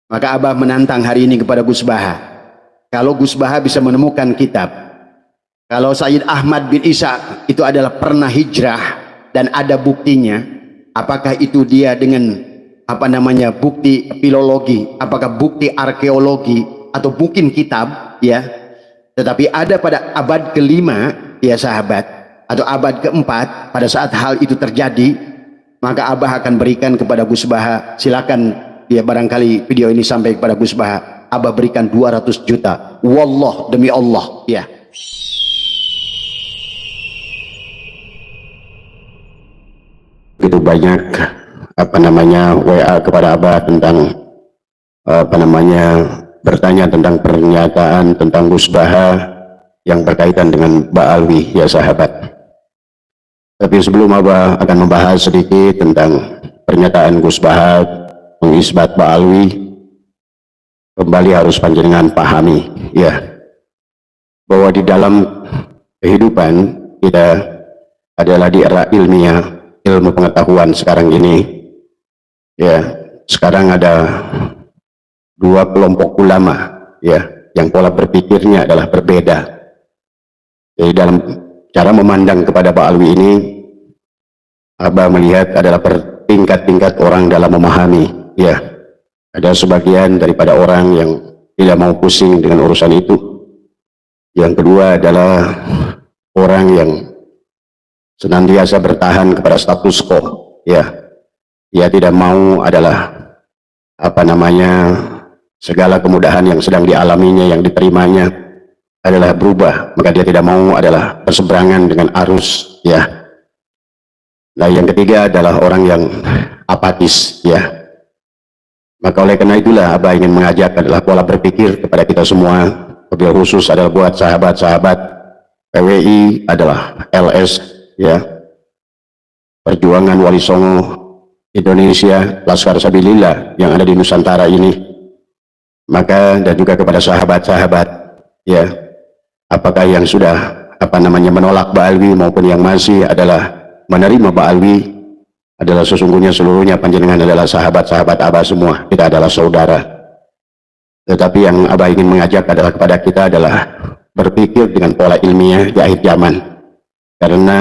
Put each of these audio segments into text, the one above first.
Maka Abah menantang hari ini kepada Gus Baha. Kalau Gus Baha bisa menemukan kitab, kalau Sayyid Ahmad bin Isa itu adalah pernah hijrah dan ada buktinya, apakah itu dia dengan bukti filologi, apakah bukti arkeologi, atau mungkin kitab, ya. Tetapi ada pada abad kelima, ya sahabat, atau abad keempat, pada saat hal itu terjadi, maka Abah akan berikan kepada Gus Baha. Silakan, ya, barangkali video ini sampai kepada Gus Baha, Abah berikan 200 juta. Wallah, demi Allah, ya. Begitu banyak WA kepada Abah tentang bertanya tentang pernyataan tentang Gus Baha yang berkaitan dengan Ba'alwi, ya sahabat. Tapi sebelum Abah akan membahas sedikit tentang pernyataan Gus Baha mengisbat Ba'alwi, kembali harus panjenengan pahami, ya, bahwa di dalam kehidupan kita adalah di era ilmiah, ilmu pengetahuan sekarang ini, ya. Sekarang ada dua kelompok ulama, ya, yang pola berpikirnya adalah berbeda. Jadi dalam cara memandang kepada Ba'alwi ini, Abah melihat adalah bertingkat-tingkat orang dalam memahami, ya. Ada sebagian daripada orang yang tidak mau pusing dengan urusan itu. Yang kedua adalah orang yang senantiasa bertahan kepada status quo, ya. Dia tidak mau adalah segala kemudahan yang sedang dialaminya, yang diterimanya adalah berubah, maka dia tidak mau adalah berseberangan dengan arus, ya. Nah, yang ketiga adalah orang yang apatis, ya. Maka oleh karena itulah Abah ingin mengajak adalah pola berpikir kepada kita semua, lebih khusus adalah buat sahabat-sahabat PWI adalah LS, ya, Perjuangan Wali Songo Indonesia, Laskar Sabilillah yang ada di Nusantara ini. Maka dan juga kepada sahabat-sahabat, ya, apakah yang sudah menolak Ba'alwi maupun yang masih adalah menerima Ba'alwi, adalah sesungguhnya seluruhnya panjenengan adalah sahabat-sahabat Abah semua. Kita adalah saudara. Tetapi yang Abah ingin mengajak adalah kepada kita adalah berpikir dengan pola ilmiah di akhir zaman. Karena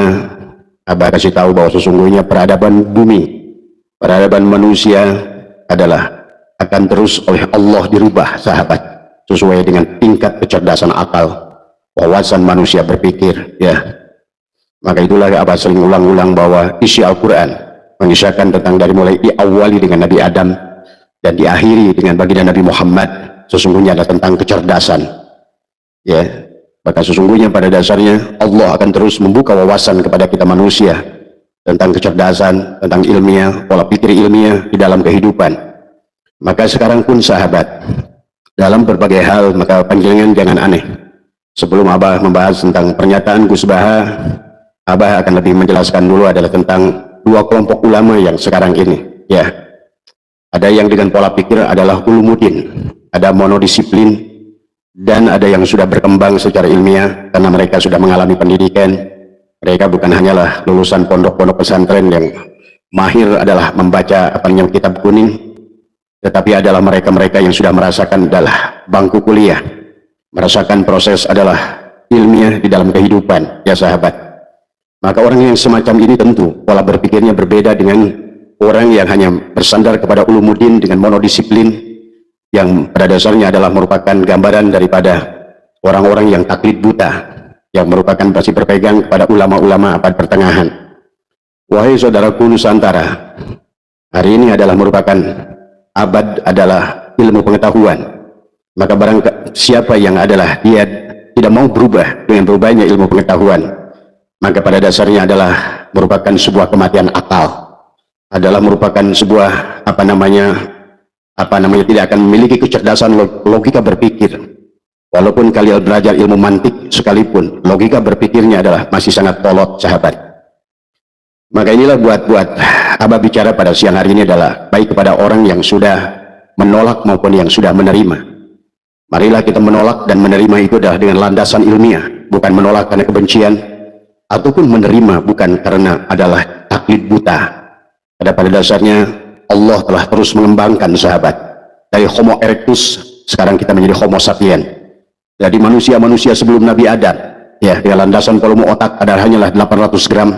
Abah kasih tahu bahwa sesungguhnya peradaban bumi, peradaban manusia adalah akan terus oleh Allah dirubah, sahabat, sesuai dengan tingkat kecerdasan akal, wawasan manusia berpikir, ya. Maka itulah Abah sering ulang-ulang bahwa isi Al-Quran mengisahkan tentang dari mulai diawali dengan Nabi Adam dan diakhiri dengan baginda Nabi Muhammad, sesungguhnya adalah tentang kecerdasan, ya. Maka sesungguhnya pada dasarnya Allah akan terus membuka wawasan kepada kita manusia tentang kecerdasan, tentang ilmiah, pola pikir ilmiah di dalam kehidupan. Maka sekarang pun sahabat, dalam berbagai hal, maka panjenengan jangan aneh. Sebelum Abah membahas tentang pernyataan Gus Baha, Abah akan lebih menjelaskan dulu adalah tentang dua kelompok ulama yang sekarang ini, ya. Ada yang dengan pola pikir adalah ulumuddin, ada monodisiplin, dan ada yang sudah berkembang secara ilmiah karena mereka sudah mengalami pendidikan. Mereka bukan hanyalah lulusan pondok-pondok pesantren yang mahir adalah membaca kitab kuning, tetapi adalah mereka-mereka yang sudah merasakan adalah bangku kuliah, merasakan proses adalah ilmiah di dalam kehidupan, ya sahabat. Maka orang yang semacam ini tentu pola berpikirnya berbeda dengan orang yang hanya bersandar kepada ulumuddin dengan monodisiplin, yang pada dasarnya adalah merupakan gambaran daripada orang-orang yang taklid buta, yang merupakan masih berpegang kepada ulama-ulama abad pertengahan. Wahai saudaraku Nusantara, hari ini adalah merupakan abad adalah ilmu pengetahuan. Maka barang siapa yang adalah dia tidak mau berubah dengan berubahnya ilmu pengetahuan, maka pada dasarnya adalah merupakan sebuah kematian akal, adalah merupakan sebuah tidak akan memiliki kecerdasan logika berpikir. Walaupun kalian belajar ilmu mantik sekalipun, logika berpikirnya adalah masih sangat kolot, sahabat. Maka inilah buat Abah bicara pada siang hari ini adalah baik kepada orang yang sudah menolak maupun yang sudah menerima. Marilah kita menolak dan menerima itu adalah dengan landasan ilmiah, bukan menolak karena kebencian, ataupun menerima bukan karena adalah taklid buta. Pada dasarnya Allah telah terus mengembangkan, sahabat, dari Homo erectus, sekarang kita menjadi Homo sapien. Jadi manusia-manusia sebelum Nabi Adam, ya, dengan landasan volume otak adalah hanyalah 800 gram.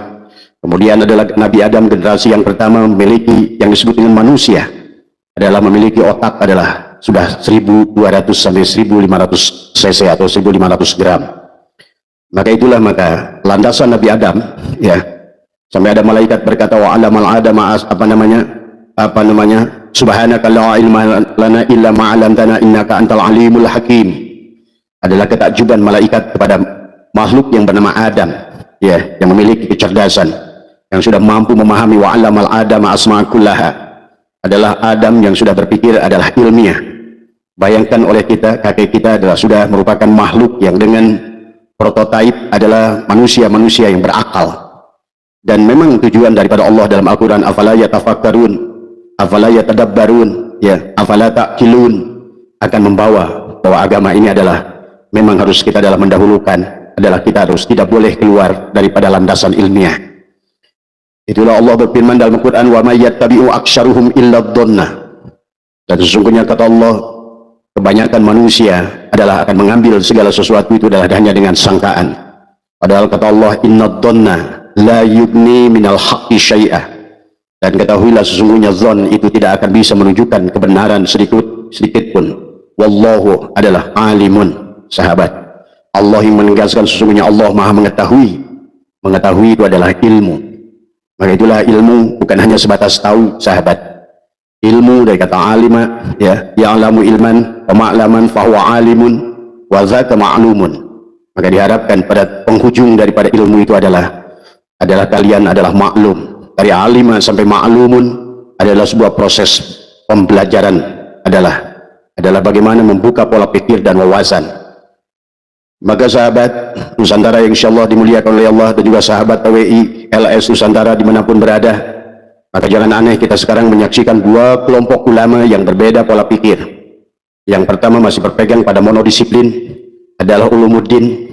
Kemudian adalah Nabi Adam, generasi yang pertama memiliki yang disebut dengan manusia, adalah memiliki otak adalah sudah 1200 sampai 1500 cc atau 1500 gram. Maka itulah maka landasan Nabi Adam, ya, sampai ada malaikat berkata wa alamal adama apa namanya subhanaka la ilma lana illa ma 'allamtana innaka antal alimul hakim. Adalah ketakjuban malaikat kepada makhluk yang bernama Adam, ya, yang memiliki kecerdasan, yang sudah mampu memahami wa alamal adama asma'a kullaha. Adalah Adam yang sudah berpikir adalah ilmiah. Bayangkan oleh kita, kakek kita adalah sudah merupakan makhluk yang dengan prototipe adalah manusia-manusia yang berakal. Dan memang tujuan daripada Allah dalam Al-Quran, afala yatafakkarun, afala yatadabbarun, ya, afala ta'qilun, akan membawa bahwa agama ini adalah memang harus kita dalam mendahulukan, adalah kita harus tidak boleh keluar daripada landasan ilmiah. Itulah Allah berfirman dalam Al-Quran, wa may yattabi'u aktsaruhum illa dhonna. Dan sesungguhnya kata Allah, kebanyakan manusia adalah akan mengambil segala sesuatu itu adalah hanya dengan sangkaan. Padahal kata Allah, inna dhonna la yugni minal haqqi syai'ah. Dan ketahuilah sesungguhnya zon itu tidak akan bisa menunjukkan kebenaran sedikit pun. Wallahu adalah alimun, sahabat. Allah yang menegaskan sesungguhnya Allah maha mengetahui. Mengetahui itu adalah ilmu. Maka itulah ilmu bukan hanya sebatas tahu, sahabat. Ilmu dari kata alima, ya, ya'lamu ilman wa ma'laman fahuwa alimun wa dzaka ma'lumun. Maka diharapkan pada penghujung daripada ilmu itu adalah kalian adalah maklum. Dari alima sampai ma'lumun adalah sebuah proses pembelajaran, adalah bagaimana membuka pola pikir dan wawasan. Maka sahabat Nusantara yang insyaallah dimuliakan oleh Allah, dan juga sahabat TWI LS Nusantara dimanapun berada, maka jangan aneh kita sekarang menyaksikan dua kelompok ulama yang berbeda pola pikir. Yang pertama masih berpegang pada monodisiplin, adalah ulumuddin,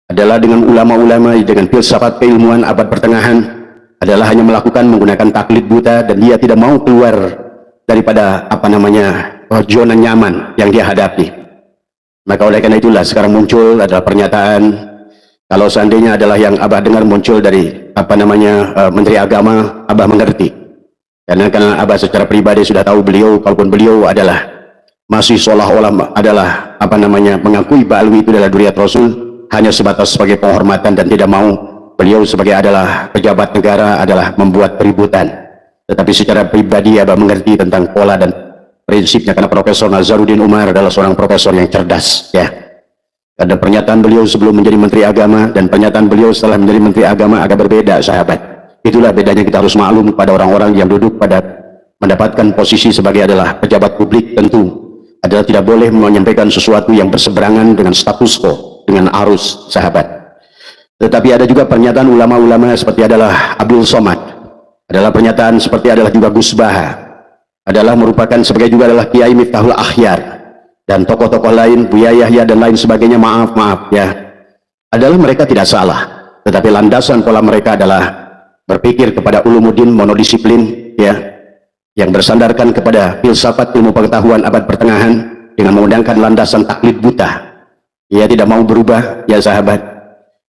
adalah dengan ulama-ulama dengan filsafat keilmuan abad pertengahan, adalah hanya melakukan menggunakan taklid buta, dan dia tidak mau keluar daripada zona nyaman yang dia hadapi. Maka oleh karena itulah sekarang muncul adalah pernyataan, kalau seandainya adalah yang Abah dengar muncul dari Menteri Agama, Abah mengerti. Karena Abah secara pribadi sudah tahu beliau, kalaupun beliau adalah masih seolah-olah adalah mengakui Ba'alwi itu adalah Dzurriyyat Rasul, hanya sebatas sebagai penghormatan dan tidak mau beliau sebagai adalah pejabat negara adalah membuat keributan. Tetapi secara pribadi Abah mengerti tentang pola dan prinsipnya, karena Profesor Nazaruddin Umar adalah seorang profesor yang cerdas, ya. Ada pernyataan beliau sebelum menjadi Menteri Agama dan pernyataan beliau setelah menjadi Menteri Agama agak berbeda, sahabat. Itulah bedanya, kita harus maklum pada orang-orang yang duduk pada mendapatkan posisi sebagai adalah pejabat publik, tentu adalah tidak boleh menyampaikan sesuatu yang berseberangan dengan status quo, dengan arus, sahabat. Tetapi ada juga pernyataan ulama-ulama seperti adalah Abdul Somad, adalah pernyataan seperti adalah juga Gus Baha, adalah merupakan sebagai juga adalah Kiai Miftahul Akhyar, dan tokoh-tokoh lain, Buya Yahya dan lain sebagainya. Maaf ya, adalah mereka tidak salah, tetapi landasan pola mereka adalah berpikir kepada ulumuddin, monodisiplin, ya, yang bersandarkan kepada filsafat ilmu pengetahuan abad pertengahan dengan menggunakan landasan taklid buta. Ia tidak mau berubah, ya sahabat.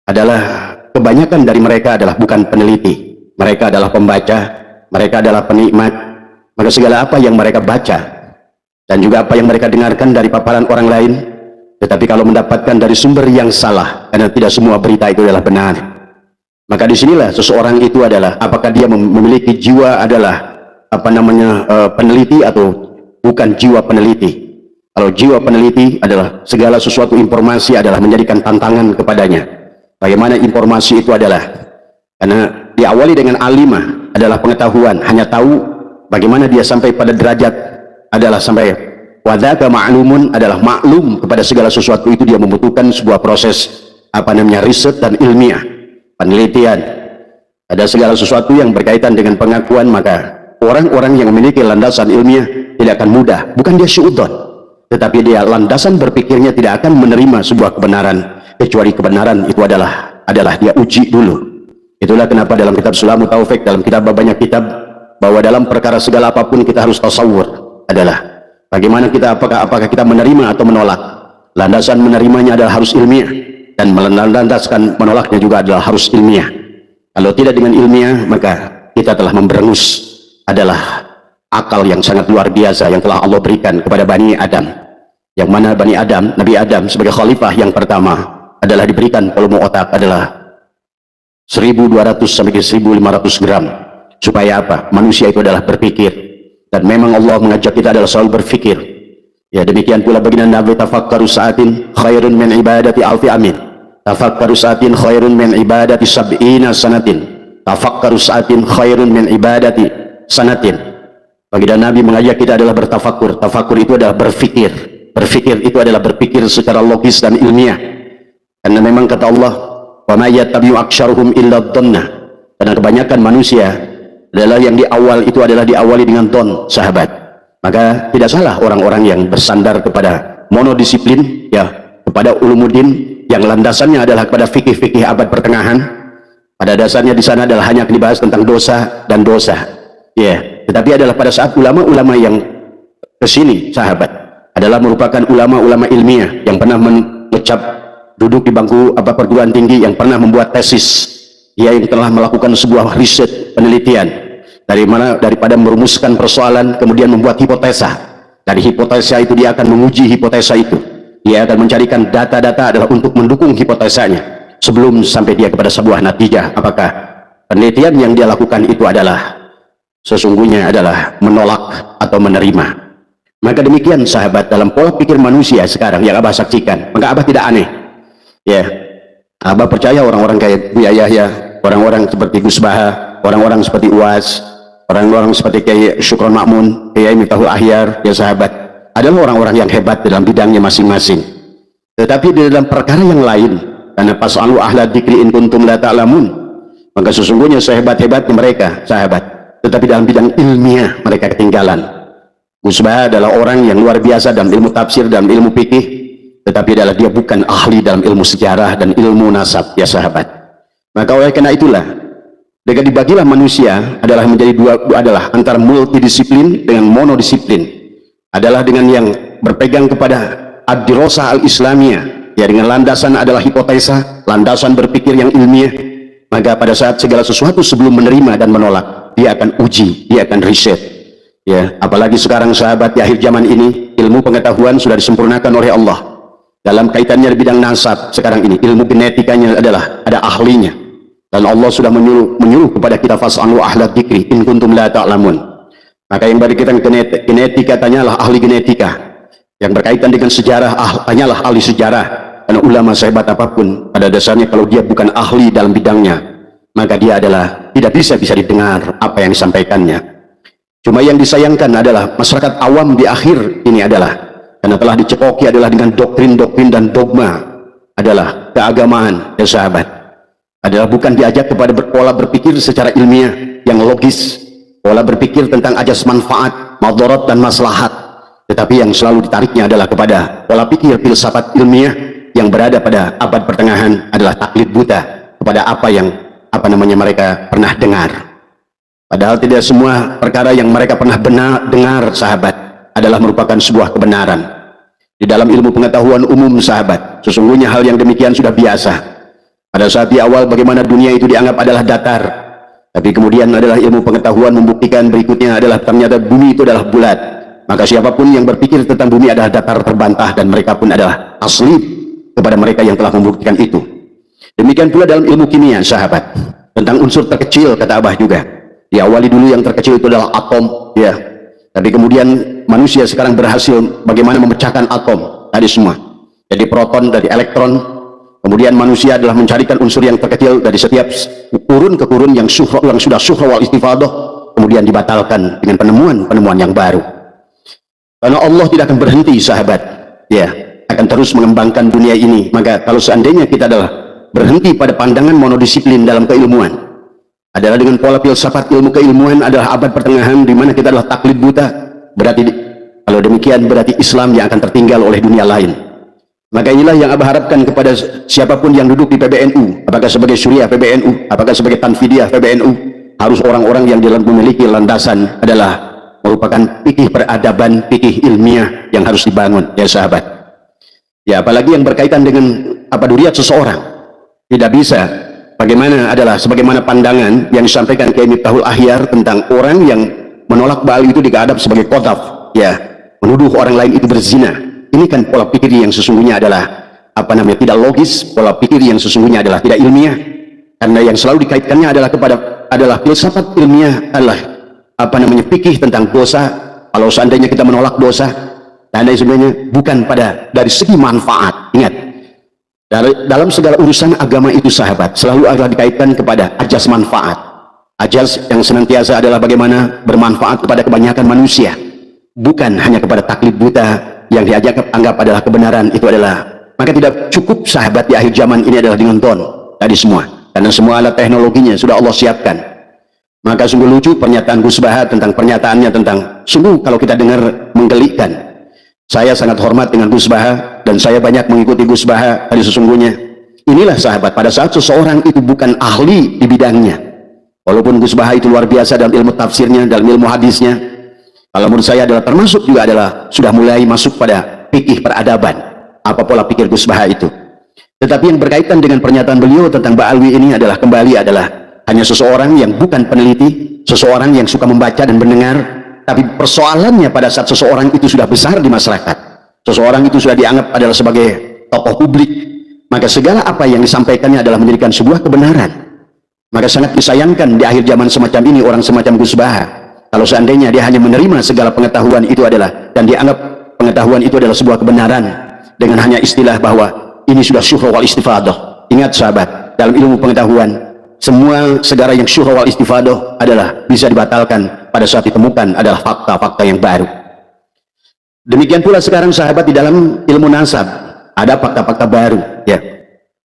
Adalah kebanyakan dari mereka adalah bukan peneliti, mereka adalah pembaca, mereka adalah penikmat. Maka segala apa yang mereka baca dan juga apa yang mereka dengarkan dari paparan orang lain, tetapi kalau mendapatkan dari sumber yang salah, karena tidak semua berita itu adalah benar, maka disinilah seseorang itu adalah apakah dia memiliki jiwa adalah peneliti atau bukan jiwa peneliti. Kalau jiwa peneliti adalah segala sesuatu informasi adalah menjadikan tantangan kepadanya. Bagaimana informasi itu adalah, karena diawali dengan alimah adalah pengetahuan, hanya tahu. Bagaimana dia sampai pada derajat adalah sampai wadaka ma'lumun, adalah maklum kepada segala sesuatu itu dia membutuhkan sebuah proses riset dan ilmiah, penelitian. Ada segala sesuatu yang berkaitan dengan pengakuan, maka orang-orang yang memiliki landasan ilmiah tidak akan mudah, bukan dia syu'udon, tetapi dia landasan berpikirnya tidak akan menerima sebuah kebenaran kecuali kebenaran itu adalah dia uji dulu. Itulah kenapa dalam kitab Sulamut Taufik, dalam kitab banyak kitab, bahwa dalam perkara segala apapun kita harus tasawur, adalah Bagaimana kita, apakah kita menerima atau menolak? Landasan menerimanya adalah harus ilmiah, dan melandaskan menolaknya juga adalah harus ilmiah. Kalau tidak dengan ilmiah, maka kita telah memberangus adalah akal yang sangat luar biasa yang telah Allah berikan kepada Bani Adam, yang mana Bani Adam, Nabi Adam sebagai khalifah yang pertama adalah diberikan volume otak adalah 1200 sampai 1500 gram. Supaya apa? Manusia itu adalah berpikir, dan memang Allah mengajak kita adalah selalu berpikir. Ya, demikian pula baginda Nabi, tafakkaru sa'atin khairun min ibadati alfi amin. Tafakkaru sa'atin khairun min ibadati sab'ina sanatin. Tafakkaru sa'atin khairun min ibadati sanatin. Baginda Nabi mengajak kita adalah bertafakkur. Tafakkur itu adalah berpikir. Berpikir itu adalah berpikir secara logis dan ilmiah. Karena memang kata Allah, wa ma yattabi'u aktsaruhum illa dhanna. Karena kebanyakan manusia adalah yang di awal itu adalah diawali dengan don, sahabat. Maka tidak salah orang-orang yang bersandar kepada monodisiplin, ya, kepada ulumuddin yang landasannya adalah kepada fikih-fikih abad pertengahan. Pada dasarnya di sana adalah hanya dibahas tentang dosa dan dosa, ya. Tetapi adalah pada saat ulama-ulama yang kesini, sahabat, adalah merupakan ulama-ulama ilmiah yang pernah mengucap duduk di bangku perguruan tinggi, yang pernah membuat tesis, ya, yang telah melakukan sebuah riset penelitian. Daripada merumuskan persoalan kemudian membuat hipotesa. Dari hipotesa itu dia akan menguji hipotesa itu. Dia akan mencarikan data-data adalah untuk mendukung hipotesanya sebelum sampai dia kepada sebuah natijah. Apakah penelitian yang dia lakukan itu adalah sesungguhnya adalah menolak atau menerima? Maka demikian, sahabat, dalam pola pikir manusia sekarang yang Abah saksikan, maka Abah tidak aneh, ya. Abah percaya orang-orang kayak Buya Yahya, orang-orang seperti Gus Baha, orang-orang seperti Uwas, orang-orang seperti Kiai Syukron Makmun, Kiai Miftahul Ahyar, ya sahabat, adalah orang-orang yang hebat dalam bidangnya masing-masing. Tetapi di dalam perkara yang lain, karena pas'alu ahla dzikri in kuntum la ta'lamun, maka sesungguhnya sehebat-hebatnya mereka, sahabat, tetapi dalam bidang ilmiah mereka ketinggalan. Gus Baha adalah orang yang luar biasa dalam ilmu tafsir, dalam ilmu fikih, tetapi adalah dia bukan ahli dalam ilmu sejarah dan ilmu nasab, ya sahabat. Maka oleh karena itulah, dengan dibagilah manusia adalah menjadi adalah antara multidisiplin dengan monodisiplin, adalah dengan yang berpegang kepada ad-dirasah al-islamiyah, ya, dengan landasan adalah hipotesa, landasan berpikir yang ilmiah. Maka pada saat segala sesuatu sebelum menerima dan menolak, dia akan uji, dia akan riset, ya. Apalagi sekarang, sahabat, di akhir zaman ini ilmu pengetahuan sudah disempurnakan oleh Allah dalam kaitannya di bidang nasab. Sekarang ini ilmu genetikanya adalah ada ahlinya. Dan Allah sudah menyuruh kepada kita, fas'alu ahla dzikri in kuntum la ta'lamun. Maka yang berkaitan genetika, tanyalah ahli genetika. Yang berkaitan dengan sejarah, tanyalah ahli sejarah. Karena ulama sehebat apapun, pada dasarnya kalau dia bukan ahli dalam bidangnya, maka dia adalah tidak bisa didengar apa yang disampaikannya. Cuma yang disayangkan adalah masyarakat awam di akhir ini adalah karena telah dicekoki adalah dengan doktrin-doktrin dan dogma adalah keagamaan, ya sahabat, adalah bukan diajak kepada pola berpikir secara ilmiah yang logis, pola berpikir tentang ajas manfaat, madarat dan maslahat, tetapi yang selalu ditariknya adalah kepada pola pikir filsafat ilmiah yang berada pada abad pertengahan, adalah taklid buta kepada apa yang mereka pernah dengar. Padahal tidak semua perkara yang mereka pernah dengar, sahabat, adalah merupakan sebuah kebenaran. Di dalam ilmu pengetahuan umum, sahabat, sesungguhnya hal yang demikian sudah biasa. Pada saat di awal bagaimana dunia itu dianggap adalah datar, tapi kemudian adalah ilmu pengetahuan membuktikan berikutnya adalah ternyata bumi itu adalah bulat. Maka siapapun yang berpikir tentang bumi adalah datar terbantah, dan mereka pun adalah taslib kepada mereka yang telah membuktikan itu. Demikian pula dalam ilmu kimia, sahabat, tentang unsur terkecil, kata Abah juga. Diawali dulu yang terkecil itu adalah atom, ya. Tapi kemudian manusia sekarang berhasil bagaimana memecahkan atom tadi semua. Jadi proton dari elektron. Kemudian manusia adalah mencarikan unsur yang terkecil dari setiap kurun ke kurun yang sudah syuhra wal istifadah, kemudian dibatalkan dengan penemuan-penemuan yang baru. Karena Allah tidak akan berhenti, sahabat, ya, akan terus mengembangkan dunia ini. Maka kalau seandainya kita adalah berhenti pada pandangan monodisiplin dalam keilmuan, adalah dengan pola filsafat ilmu keilmuan adalah abad pertengahan di mana kita adalah taklid buta, berarti kalau demikian berarti Islam yang akan tertinggal oleh dunia lain. Maka inilah yang Abah harapkan kepada siapapun yang duduk di PBNU, apakah sebagai Syuriah PBNU, apakah sebagai Tanfidiyah PBNU, harus orang-orang yang memiliki landasan adalah merupakan fikih peradaban, fikih ilmiah yang harus dibangun, ya sahabat. Ya, apalagi yang berkaitan dengan duriat seseorang. Tidak bisa, bagaimana adalah sebagaimana pandangan yang disampaikan Kiai Miftahul Ahyar tentang orang yang menolak Ba'al itu diadab sebagai qadhaf, ya, menuduh orang lain itu berzina. Ini kan pola pikir yang sesungguhnya adalah tidak logis, pola pikir yang sesungguhnya adalah tidak ilmiah, karena yang selalu dikaitkannya adalah filsafat ilmiah adalah fikih tentang dosa. Kalau seandainya kita menolak dosa, dan sebenarnya bukan dari segi manfaat. Ingat, dalam segala urusan agama itu sahabat selalu adalah dikaitkan kepada ajas manfaat. Ajas yang senantiasa adalah bagaimana bermanfaat kepada kebanyakan manusia, bukan hanya kepada taklid buta yang anggap adalah kebenaran. Itu adalah, maka tidak cukup sahabat di akhir zaman ini adalah dinonton tadi semua, karena semua alat teknologinya sudah Allah siapkan. Maka sungguh lucu pernyataan Gus Baha tentang pernyataannya tentang, sungguh kalau kita dengar menggelikan. Saya sangat hormat dengan Gus Baha dan saya banyak mengikuti Gus Baha. Tadi sesungguhnya inilah sahabat, pada saat seseorang itu bukan ahli di bidangnya, walaupun Gus Baha itu luar biasa dalam ilmu tafsirnya, dalam ilmu hadisnya, kalau menurut saya adalah termasuk juga adalah sudah mulai masuk pada fikih peradaban, apa pola pikir Gus Baha itu. Tetapi yang berkaitan dengan pernyataan beliau tentang Ba'alwi ini adalah hanya seseorang yang bukan peneliti, seseorang yang suka membaca dan mendengar. Tapi persoalannya pada saat seseorang itu sudah besar di masyarakat, seseorang itu sudah dianggap adalah sebagai tokoh publik, maka segala apa yang disampaikannya adalah menjadikan sebuah kebenaran. Maka sangat disayangkan di akhir zaman semacam ini orang semacam Gus Baha, kalau seandainya dia hanya menerima segala pengetahuan itu dan dianggap pengetahuan itu adalah sebuah kebenaran dengan hanya istilah bahwa ini sudah syuhra wal istifadah. Ingat sahabat, dalam ilmu pengetahuan segala yang syuhra wal istifadah adalah bisa dibatalkan pada saat ditemukan adalah fakta-fakta yang baru. Demikian pula sekarang sahabat di dalam ilmu nasab ada fakta-fakta baru, ya,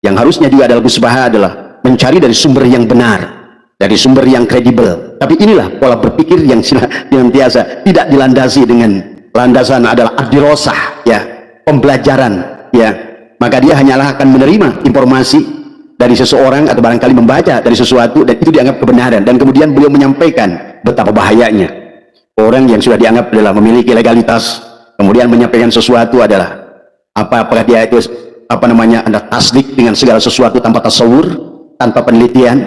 yang harusnya juga adalah Gus Baha adalah mencari dari sumber yang benar, dari sumber yang kredibel. Tapi inilah pola berpikir yang senantiasa tidak dilandasi dengan landasan adalah ad-dirasah, ya, pembelajaran, ya. Maka dia hanyalah akan menerima informasi dari seseorang atau barangkali membaca dari sesuatu dan itu dianggap kebenaran, dan kemudian beliau menyampaikan betapa bahayanya orang yang sudah dianggap adalah memiliki legalitas kemudian menyampaikan sesuatu adalah apakah dia itu ada tasdik dengan segala sesuatu tanpa tasawur, tanpa penelitian.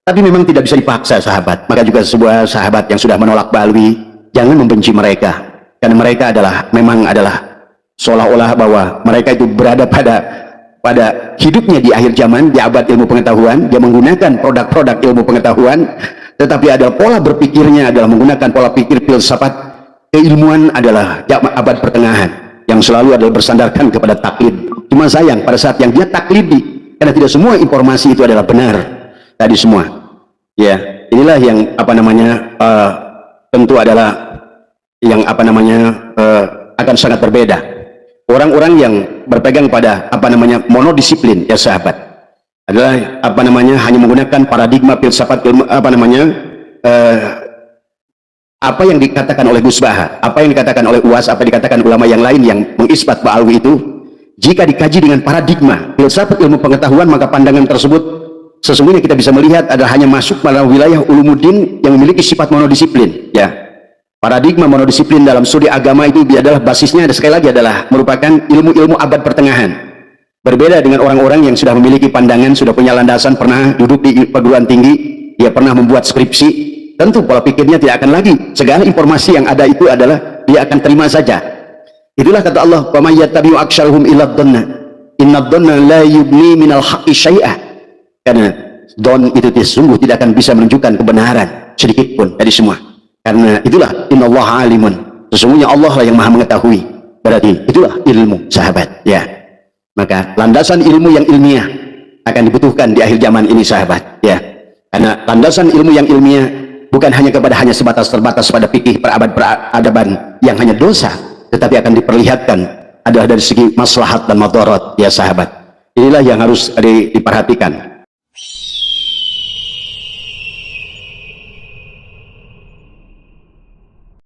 Tapi memang tidak bisa dipaksa sahabat. Maka juga sebuah sahabat yang sudah menolak Ba'alwi, jangan membenci mereka, karena mereka memang adalah seolah-olah bahwa mereka itu berada pada hidupnya di akhir zaman, di abad ilmu pengetahuan. Dia menggunakan produk-produk ilmu pengetahuan, tetapi adalah pola berpikirnya adalah menggunakan pola pikir filsafat keilmuan adalah abad pertengahan yang selalu adalah bersandarkan kepada taklid. Cuma sayang pada saat yang dia taklidi, karena tidak semua informasi itu adalah benar tadi semua, ya. Inilah yang tentu adalah yang akan sangat berbeda. Orang-orang yang berpegang pada monodisiplin, ya sahabat, adalah hanya menggunakan paradigma filsafat apa yang dikatakan oleh Gus Baha, apa yang dikatakan oleh UAS, apa yang dikatakan ulama yang lain yang mengisbat Ba'alwi itu, jika dikaji dengan paradigma filsafat ilmu pengetahuan, maka pandangan tersebut sesungguhnya kita bisa melihat adalah hanya masuk pada wilayah ulumuddin yang memiliki sifat monodisiplin, ya. Paradigma monodisiplin dalam studi agama itu adalah basisnya sekali lagi adalah merupakan ilmu-ilmu abad pertengahan. Berbeda dengan orang-orang yang sudah memiliki pandangan, sudah punya landasan, pernah duduk di perguruan tinggi, dia pernah membuat skripsi, tentu pola pikirnya tidak akan lagi segala informasi yang ada itu adalah dia akan terima saja. Itulah kata Allah, "Wa may yattabi'u aktsarahum illa dhanna, inna dhanna la yubni minal haqqi syai'a." Karena don itu sungguh tidak akan bisa menunjukkan kebenaran sedikit pun dari semua. Karena itulah innallaha alimun, sesungguhnya Allah lah yang maha mengetahui. Berarti itulah ilmu sahabat, ya. Maka landasan ilmu yang ilmiah akan dibutuhkan di akhir zaman ini sahabat, ya. Karena landasan ilmu yang ilmiah bukan hanya terbatas pada fikih peradaban yang hanya dosa, tetapi akan diperlihatkan adalah dari segi maslahat dan madarat, ya sahabat. Inilah yang harus diperhatikan.